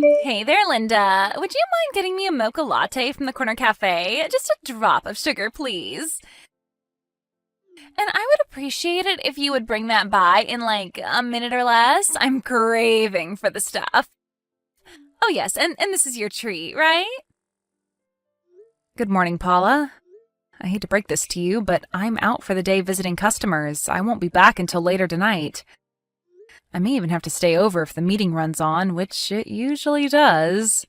Hey there, Linda. Would you mind getting me a mocha latte from the corner cafe? Just a drop of sugar, please. And I would appreciate it if you would bring that by in like a minute or less. I'm craving for the stuff. Oh, yes, and this is your treat, right? Good morning, Paula. I hate to break this to you, but I'm out for the day visiting customers. I won't be back until later tonight. I may even have to stay over if the meeting runs on, which it usually does.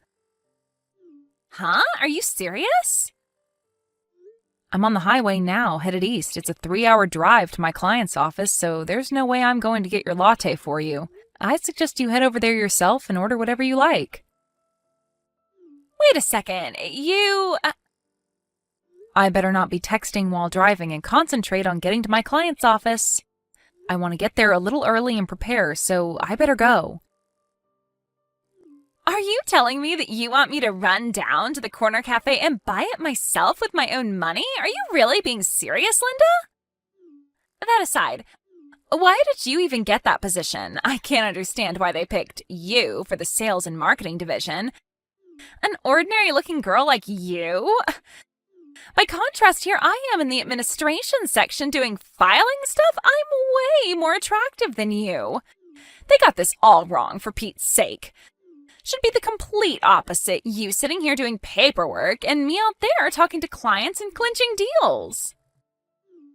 Huh? Are you serious? I'm on the highway now, headed east. It's a 3-hour drive to my client's office, so there's no way I'm going to get your latte for you. I'd suggest you head over there yourself and order whatever you like. Wait a second. I better not be texting while driving and concentrate on getting to my client's office. I want to get there a little early and prepare, so I better go. Are you telling me that you want me to run down to the corner cafe and buy it myself with my own money? Are you really being serious, Linda? That aside, why did you even get that position? I can't understand why they picked you for the sales and marketing division. An ordinary-looking girl like you? By contrast, here I am in the administration section doing filing stuff. I'm way more attractive than you. They got this all wrong, for Pete's sake. Should be the complete opposite. You sitting here doing paperwork and me out there talking to clients and clinching deals.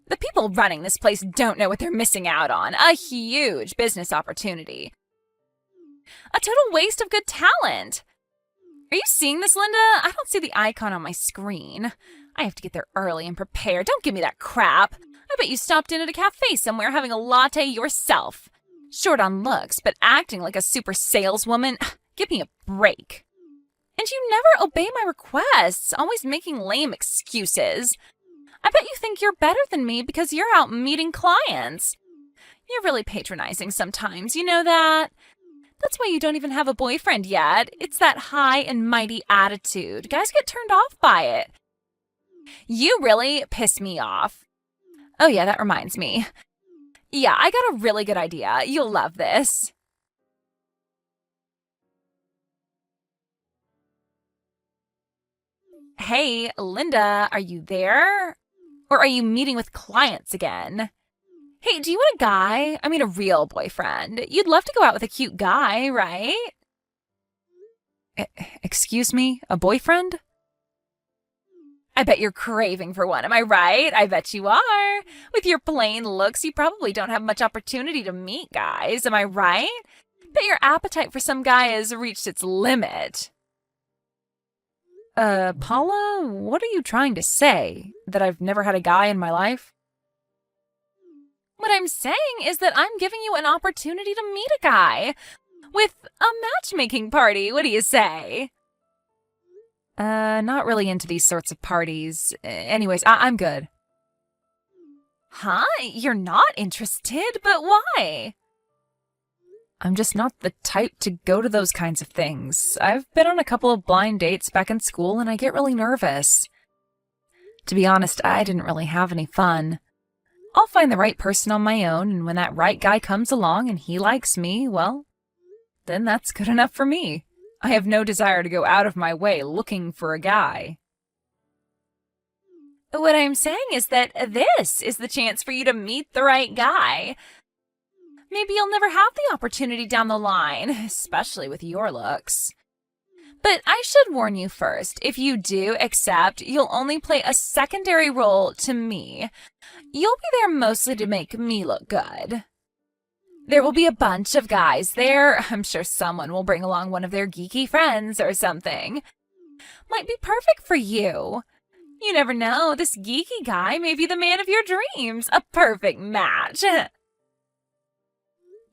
The people running this place don't know what they're missing out on. A huge business opportunity. A total waste of good talent. Are you seeing this, Linda? I don't see the icon on my screen. I have to get there early and prepare. Don't give me that crap. I bet you stopped in at a cafe somewhere having a latte yourself. Short on looks, but acting like a super saleswoman. Give me a break. And you never obey my requests, always making lame excuses. I bet you think you're better than me because you're out meeting clients. You're really patronizing sometimes, you know that? That's why you don't even have a boyfriend yet. It's that high and mighty attitude. Guys get turned off by it. You really piss me off. Oh yeah, that reminds me. Yeah, I got a really good idea. You'll love this. Hey, Linda, are you there? Or are you meeting with clients again? Hey, do you want a guy? I mean, a real boyfriend. You'd love to go out with a cute guy, right? Excuse me? A boyfriend? I bet you're craving for one, am I right? I bet you are. With your plain looks, you probably don't have much opportunity to meet guys, am I right? Bet your appetite for some guy has reached its limit. Paula, what are you trying to say? That I've never had a guy in my life? What I'm saying is that I'm giving you an opportunity to meet a guy. With a matchmaking party, what do you say? Not really into these sorts of parties. Anyways, I'm good. Huh? You're not interested? But why? I'm just not the type to go to those kinds of things. I've been on a couple of blind dates back in school and I get really nervous. To be honest, I didn't really have any fun. I'll find the right person on my own, and when that right guy comes along and he likes me, well, then that's good enough for me. I have no desire to go out of my way looking for a guy. What I'm saying is that this is the chance for you to meet the right guy. Maybe you'll never have the opportunity down the line, especially with your looks. But I should warn you first, if you do accept, you'll only play a secondary role to me. You'll be there mostly to make me look good. There will be a bunch of guys there. I'm sure someone will bring along one of their geeky friends or something. Might be perfect for you. You never know, this geeky guy may be the man of your dreams. A perfect match.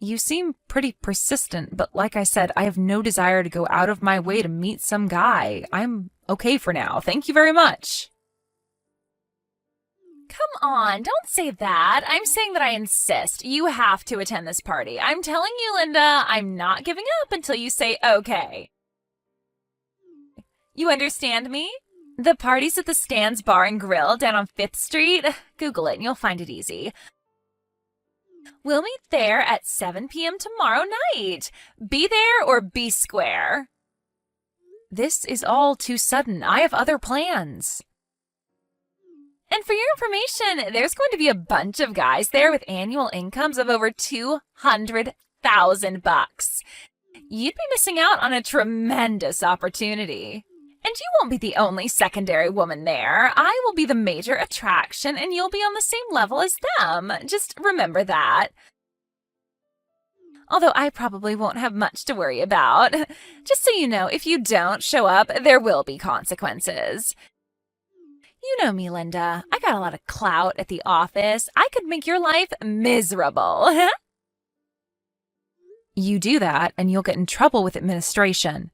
You seem pretty persistent, but like I said, I have no desire to go out of my way to meet some guy. I'm okay for now. Thank you very much. Come on, don't say that. I'm saying that I insist. You have to attend this party. I'm telling you, Linda, I'm not giving up until you say okay. You understand me? The party's at the Stan's Bar and Grill down on 5th Street. Google it and you'll find it easy. We'll meet there at 7 p.m. tomorrow night. Be there or be square. This is all too sudden. I have other plans. And for your information, there's going to be a bunch of guys there with annual incomes of over $200,000. You'd be missing out on a tremendous opportunity. And you won't be the only secondary woman there. I will be the major attraction, and you'll be on the same level as them. Just remember that. Although I probably won't have much to worry about. Just so you know, if you don't show up, there will be consequences. You know me, Linda. I got a lot of clout at the office. I could make your life miserable. You do that, and you'll get in trouble with administration.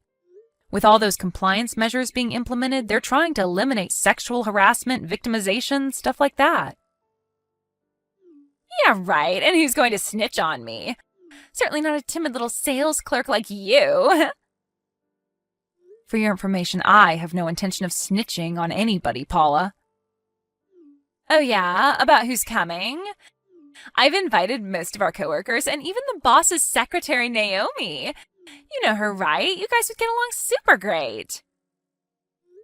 With all those compliance measures being implemented, they're trying to eliminate sexual harassment, victimization, stuff like that. Yeah, right. And who's going to snitch on me? Certainly not a timid little sales clerk like you. For your information, I have no intention of snitching on anybody, Paula. Oh yeah? About who's coming? I've invited most of our coworkers and even the boss's secretary, Naomi. You know her, right? You guys would get along super great.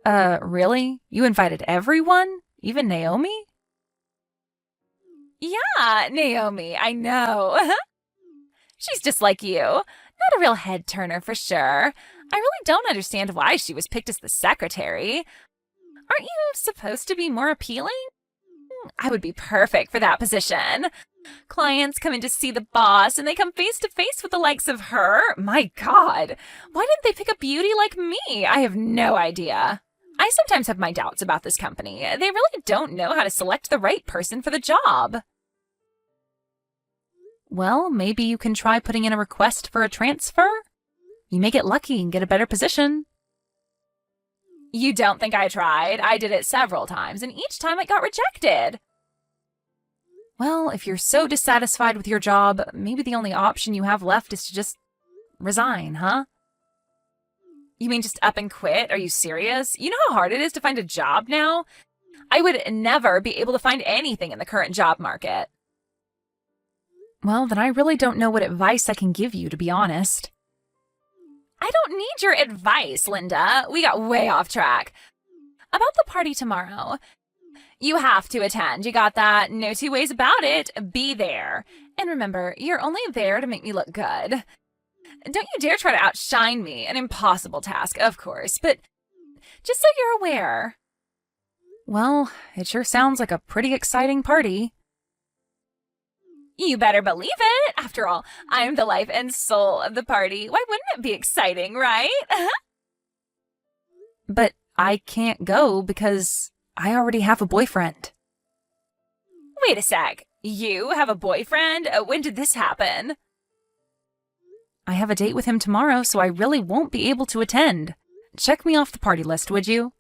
Really? You invited everyone? Even Naomi? Yeah, Naomi, I know. She's just like you. Not a real head-turner for sure. I really don't understand why she was picked as the secretary. Aren't you supposed to be more appealing? I would be perfect for that position. Clients come in to see the boss, and they come face to face with the likes of her. My God, why didn't they pick a beauty like me? I have no idea. I sometimes have my doubts about this company. They really don't know how to select the right person for the job. Well, maybe you can try putting in a request for a transfer. You may get lucky and get a better position. You don't think I tried? I did it several times, and each time it got rejected. Well, if you're so dissatisfied with your job, maybe the only option you have left is to just resign, huh? You mean just up and quit? Are you serious? You know how hard it is to find a job now? I would never be able to find anything in the current job market. Well, then I really don't know what advice I can give you, to be honest. I don't need your advice, Linda. We got way off track. About the party tomorrow. You have to attend. You got that? No two ways about it. Be there. And remember, you're only there to make me look good. Don't you dare try to outshine me. An impossible task, of course, but just so you're aware. Well, it sure sounds like a pretty exciting party. You better believe it. After all, I'm the life and soul of the party. Why wouldn't it be exciting, right? But I can't go because I already have a boyfriend. Wait a sec. You have a boyfriend? When did this happen? I have a date with him tomorrow, so I really won't be able to attend. Check me off the party list, would you?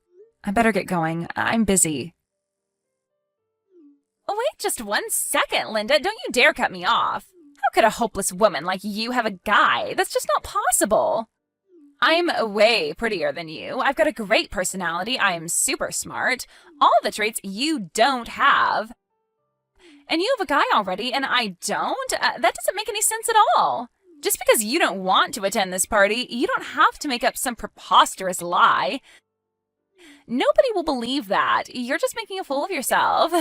I better get going. I'm busy. Wait just 1 second, Linda. Don't you dare cut me off. How could a hopeless woman like you have a guy? That's just not possible. I'm way prettier than you. I've got a great personality. I am super smart. All the traits you don't have. And you have a guy already, and I don't? That doesn't make any sense at all. Just because you don't want to attend this party, you don't have to make up some preposterous lie. Nobody will believe that. You're just making a fool of yourself.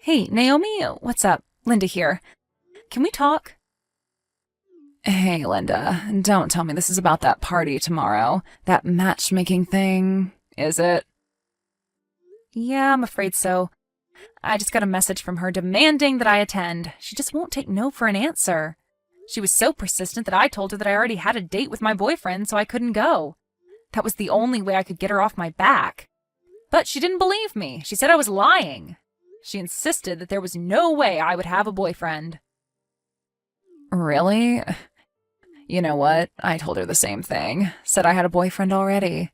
Hey, Naomi, what's up? Linda here. Can we talk? Hey, Linda, don't tell me this is about that party tomorrow. That matchmaking thing, is it? Yeah, I'm afraid so. I just got a message from her demanding that I attend. She just won't take no for an answer. She was so persistent that I told her that I already had a date with my boyfriend, so I couldn't go. That was the only way I could get her off my back. But she didn't believe me. She said I was lying. She insisted that there was no way I would have a boyfriend. Really? You know what? I told her the same thing. Said I had a boyfriend already.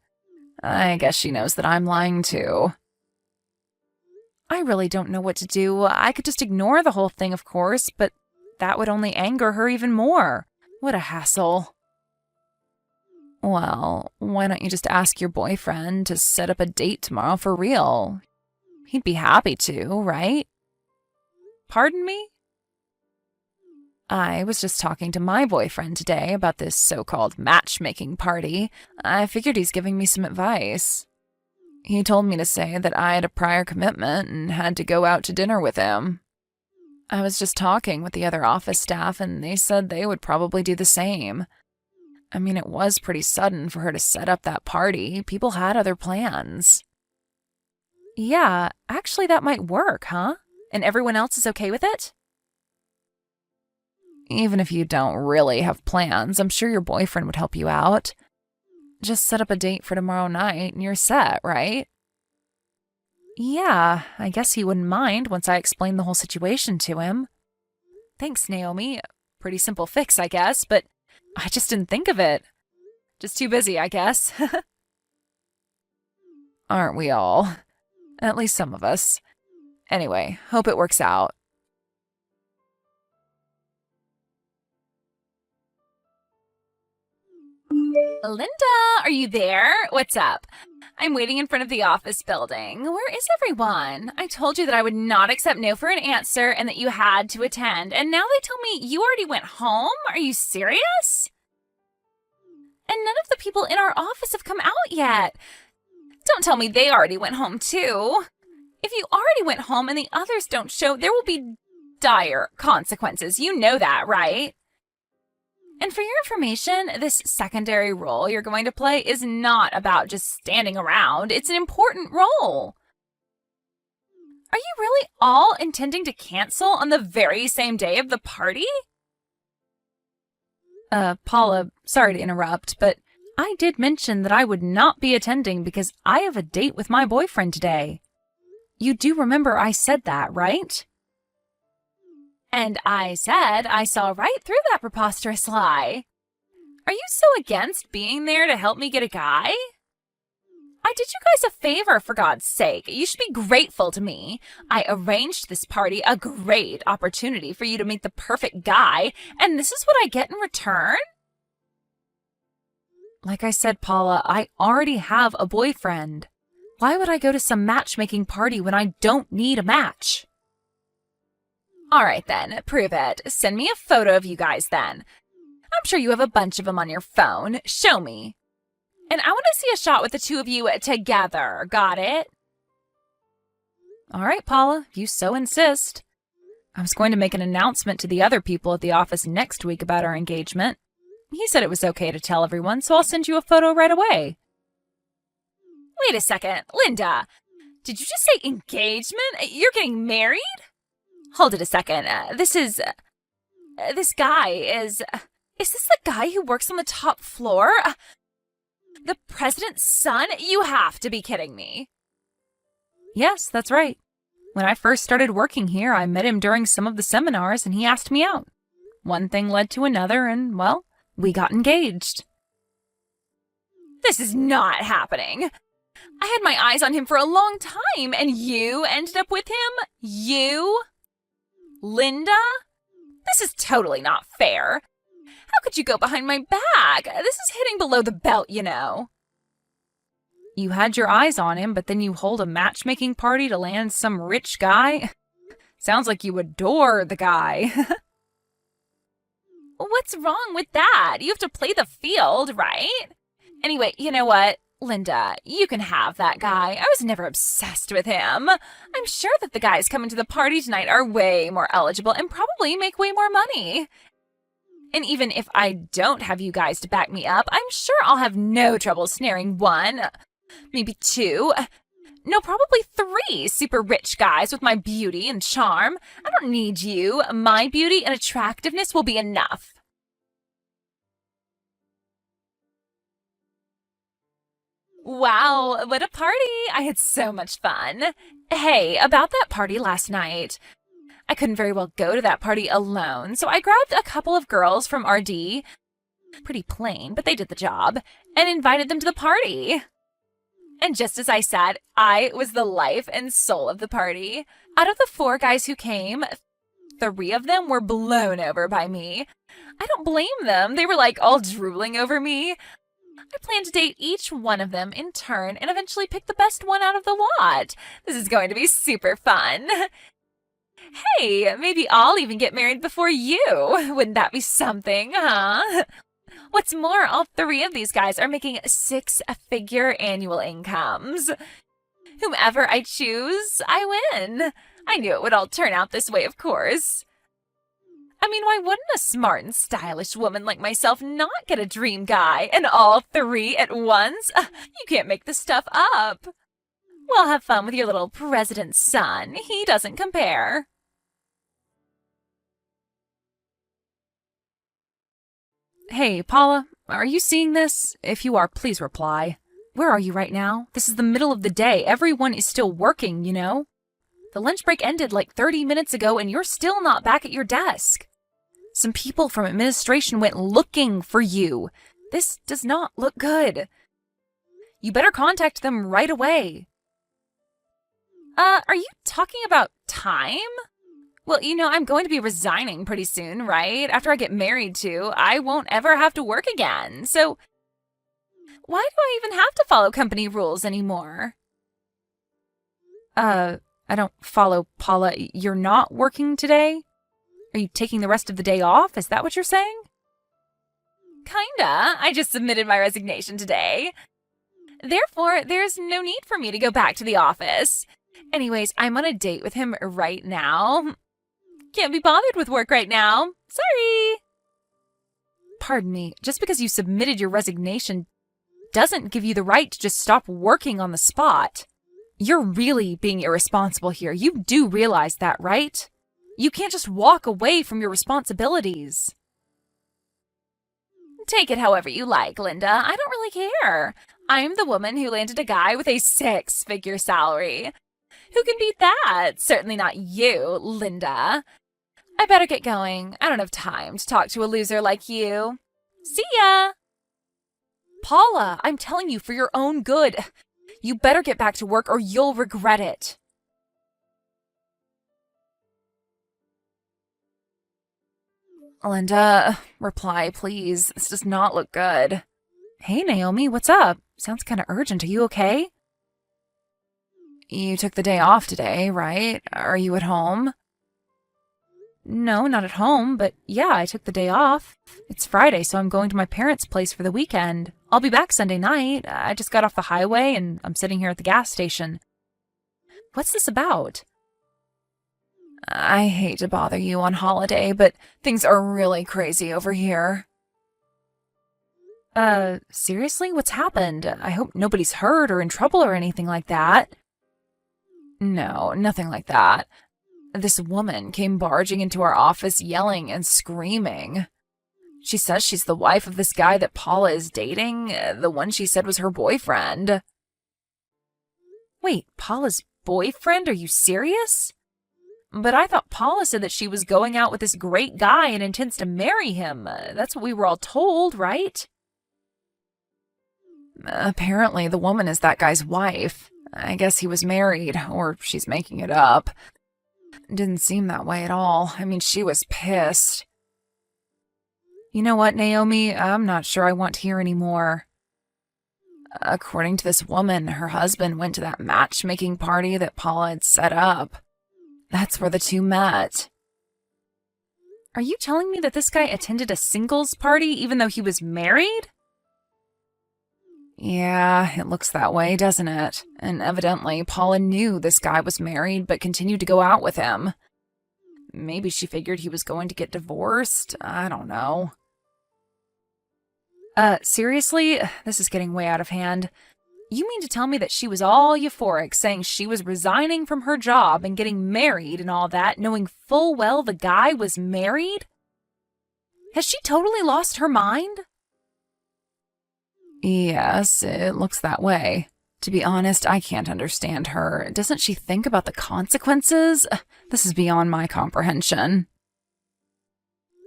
I guess she knows that I'm lying too. I really don't know what to do. I could just ignore the whole thing, of course, but that would only anger her even more. What a hassle. Well, why don't you just ask your boyfriend to set up a date tomorrow for real? He'd be happy to, right? Pardon me? I was just talking to my boyfriend today about this so-called matchmaking party. I figured he's giving me some advice. He told me to say that I had a prior commitment and had to go out to dinner with him. I was just talking with the other office staff, and they said they would probably do the same. I mean, it was pretty sudden for her to set up that party. People had other plans. Yeah, actually that might work, huh? And everyone else is okay with it? Even if you don't really have plans, I'm sure your boyfriend would help you out. Just set up a date for tomorrow night and you're set, right? Yeah, I guess he wouldn't mind once I explained the whole situation to him. Thanks, Naomi. Pretty simple fix, I guess, but I just didn't think of it. Just too busy, I guess. Aren't we all? At least some of us. Anyway, hope it works out. Linda, are you there? What's up? I'm waiting in front of the office building. Where is everyone? I told you that I would not accept no for an answer and that you had to attend, and now they tell me you already went home? Are you serious? And none of the people in our office have come out yet. Don't tell me they already went home too. If you already went home and the others don't show, there will be dire consequences. You know that, right? And for your information, this secondary role you're going to play is not about just standing around. It's an important role. Are you really all intending to cancel on the very same day of the party? Paula, sorry to interrupt, but I did mention that I would not be attending because I have a date with my boyfriend today. You do remember I said that, right? And I said I saw right through that preposterous lie. Are you so against being there to help me get a guy? I did you guys a favor, for God's sake. You should be grateful to me. I arranged this party, a great opportunity for you to meet the perfect guy, and this is what I get in return? Like I said, Paula, I already have a boyfriend. Why would I go to some matchmaking party when I don't need a match? All right then, prove it. Send me a photo of you guys then. I'm sure you have a bunch of them on your phone. Show me. And I want to see a shot with the two of you together. Got it? All right, Paula, if you so insist. I was going to make an announcement to the other people at the office next week about our engagement. He said it was okay to tell everyone, so I'll send you a photo right away. Wait a second, Linda. Did you just say engagement? You're getting married? Hold it a second. This guy is this the guy who works on the top floor? The president's son? You have to be kidding me. Yes, that's right. When I first started working here, I met him during some of the seminars and he asked me out. One thing led to another and, well, we got engaged. This is not happening. I had my eyes on him for a long time and you ended up with him? You? Linda? This is totally not fair. How could you go behind my back? This is hitting below the belt, you know. You had your eyes on him, but then you hold a matchmaking party to land some rich guy? Sounds like you adore the guy. What's wrong with that? You have to play the field, right? Anyway, you know what? Linda, you can have that guy. I was never obsessed with him. I'm sure that the guys coming to the party tonight are way more eligible and probably make way more money. And even if I don't have you guys to back me up, I'm sure I'll have no trouble snaring one, maybe two, no, probably three super rich guys with my beauty and charm. I don't need you. My beauty and attractiveness will be enough. Wow, what a party! I had so much fun. Hey, about that party last night. I couldn't very well go to that party alone, so I grabbed a couple of girls from RD, pretty plain, but they did the job, and invited them to the party. And just as I said, I was the life and soul of the party. Out of the 4 guys who came, 3 of them were blown over by me. I don't blame them. They were like all drooling over me. I plan to date each one of them in turn and eventually pick the best one out of the lot. This is going to be super fun. Hey, maybe I'll even get married before you. Wouldn't that be something, huh? What's more, all three of these guys are making six-figure annual incomes. Whomever I choose, I win. I knew it would all turn out this way, of course. I mean, why wouldn't a smart and stylish woman like myself not get a dream guy, and all three at once? You can't make this stuff up. Well, have fun with your little president's son. He doesn't compare. Hey, Paula, are you seeing this? If you are, please reply. Where are you right now? This is the middle of the day. Everyone is still working, you know? The lunch break ended like 30 minutes ago and you're still not back at your desk. Some people from administration went looking for you. This does not look good. You better contact them right away. Are you talking about time? Well, I'm going to be resigning pretty soon, right? After I get married to, I won't ever have to work again. So, why do I even have to follow company rules anymore? I don't follow, Paula. You're not working today? Are you taking the rest of the day off? Is that what you're saying? Kinda. I just submitted my resignation today. Therefore, there's no need for me to go back to the office. Anyways, I'm on a date with him right now. Can't be bothered with work right now. Sorry. Pardon me, just because you submitted your resignation doesn't give you the right to just stop working on the spot. You're really being irresponsible here. You do realize that, right? You can't just walk away from your responsibilities. Take it however you like, Linda. I don't really care. I'm the woman who landed a guy with a six-figure salary. Who can beat that? Certainly not you, Linda. I better get going. I don't have time to talk to a loser like you. See ya! Paula, I'm telling you for your own good. You better get back to work or you'll regret it. Linda, reply, please. This does not look good. Hey, Naomi, what's up? Sounds kind of urgent. Are you okay? You took the day off today, right? Are you at home? No, not at home, but yeah, I took the day off. It's Friday, so I'm going to my parents' place for the weekend. I'll be back Sunday night. I just got off the highway and I'm sitting here at the gas station. What's this about? I hate to bother you on holiday, but things are really crazy over here. Seriously? What's happened? I hope nobody's hurt or in trouble or anything like that. No, nothing like that. This woman came barging into our office yelling and screaming. She says she's the wife of this guy that Paula is dating, the one she said was her boyfriend. Wait, Paula's boyfriend? Are you serious? But I thought Paula said that she was going out with this great guy and intends to marry him. That's what we were all told, right? Apparently, the woman is that guy's wife. I guess he was married, or she's making it up. Didn't seem that way at all. I mean, she was pissed. You know what, Naomi? I'm not sure I want to hear any more. According to this woman, her husband went to that matchmaking party that Paula had set up. That's where the two met. Are you telling me that this guy attended a singles party even though he was married? Yeah, it looks that way, doesn't it? And evidently, Paula knew this guy was married but continued to go out with him. Maybe she figured he was going to get divorced. I don't know. Seriously? This is getting way out of hand. You mean to tell me that she was all euphoric, saying she was resigning from her job and getting married and all that, knowing full well the guy was married? Has she totally lost her mind? Yes, it looks that way. To be honest, I can't understand her. Doesn't she think about the consequences? This is beyond my comprehension.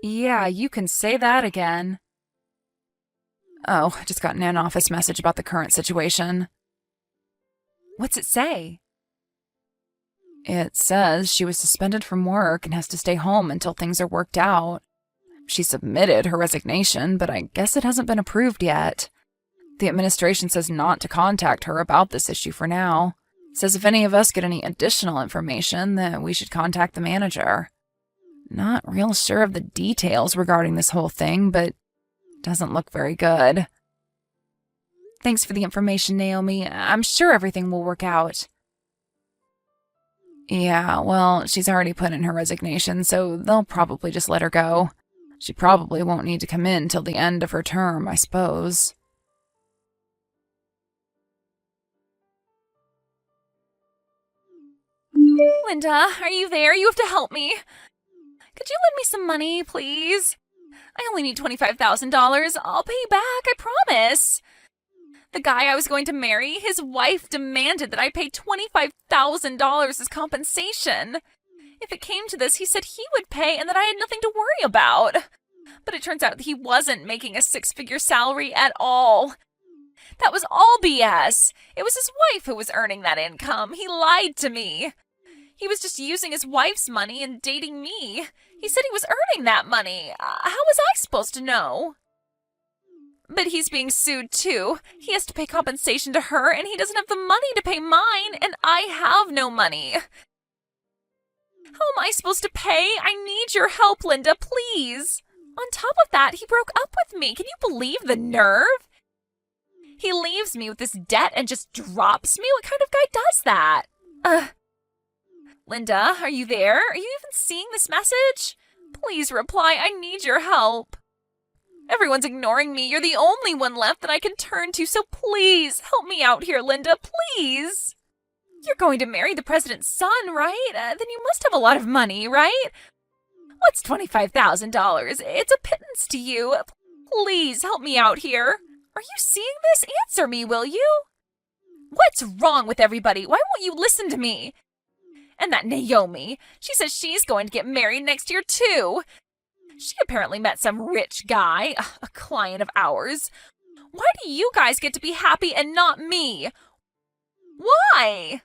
Yeah, you can say that again. Oh, I just got an in-office message about the current situation. What's it say? It says she was suspended from work and has to stay home until things are worked out. She submitted her resignation, but I guess it hasn't been approved yet. The administration says not to contact her about this issue for now. Says if any of us get any additional information, that we should contact the manager. Not real sure of the details regarding this whole thing, but doesn't look very good. Thanks for the information, Naomi. I'm sure everything will work out. Yeah, well, she's already put in her resignation, so they'll probably just let her go. She probably won't need to come in till the end of her term, I suppose. Linda, are you there? You have to help me. Could you lend me some money, please? I only need $25,000. I'll pay you back, I promise. The guy I was going to marry, his wife demanded that I pay $25,000 as compensation. If it came to this, he said he would pay and that I had nothing to worry about. But it turns out that he wasn't making a six-figure salary at all. That was all BS. It was his wife who was earning that income. He lied to me. He was just using his wife's money and dating me. He said he was earning that money. How was I supposed to know? But he's being sued too. He has to pay compensation to her, and he doesn't have the money to pay mine, and I have no money. How am I supposed to pay? I need your help, Linda, please. On top of that, he broke up with me. Can you believe the nerve? He leaves me with this debt and just drops me? What kind of guy does that? Linda, are you there? Are you even seeing this message? Please reply. I need your help. Everyone's ignoring me. You're the only one left that I can turn to, so please help me out here, Linda, please. You're going to marry the president's son, right? Then you must have a lot of money, right? What's $25,000? It's a pittance to you. Please help me out here. Are you seeing this? Answer me, will you? What's wrong with everybody? Why won't you listen to me? And that Naomi, she says she's going to get married next year too. She apparently met some rich guy, a client of ours. Why do you guys get to be happy and not me? Why?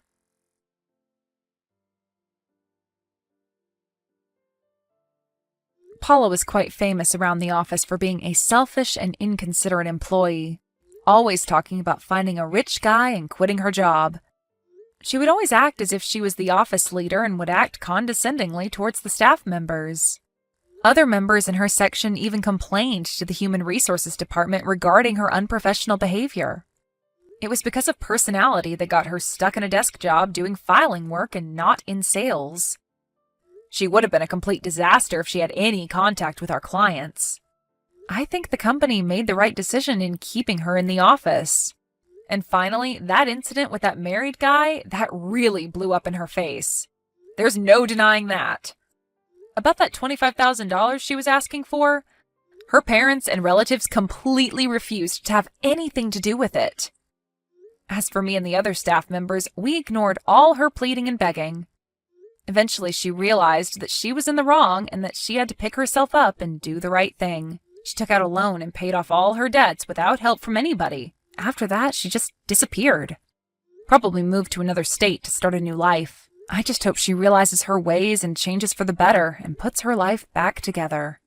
Paula was quite famous around the office for being a selfish and inconsiderate employee, always talking about finding a rich guy and quitting her job. She would always act as if she was the office leader and would act condescendingly towards the staff members. Other members in her section even complained to the Human Resources Department regarding her unprofessional behavior. It was because of personality that got her stuck in a desk job doing filing work and not in sales. She would have been a complete disaster if she had any contact with our clients. I think the company made the right decision in keeping her in the office. And finally, that incident with that married guy, that really blew up in her face. There's no denying that. About that $25,000 she was asking for, her parents and relatives completely refused to have anything to do with it. As for me and the other staff members, we ignored all her pleading and begging. Eventually, she realized that she was in the wrong and that she had to pick herself up and do the right thing. She took out a loan and paid off all her debts without help from anybody. After that, she just disappeared. Probably moved to another state to start a new life. I just hope she realizes her ways and changes for the better and puts her life back together.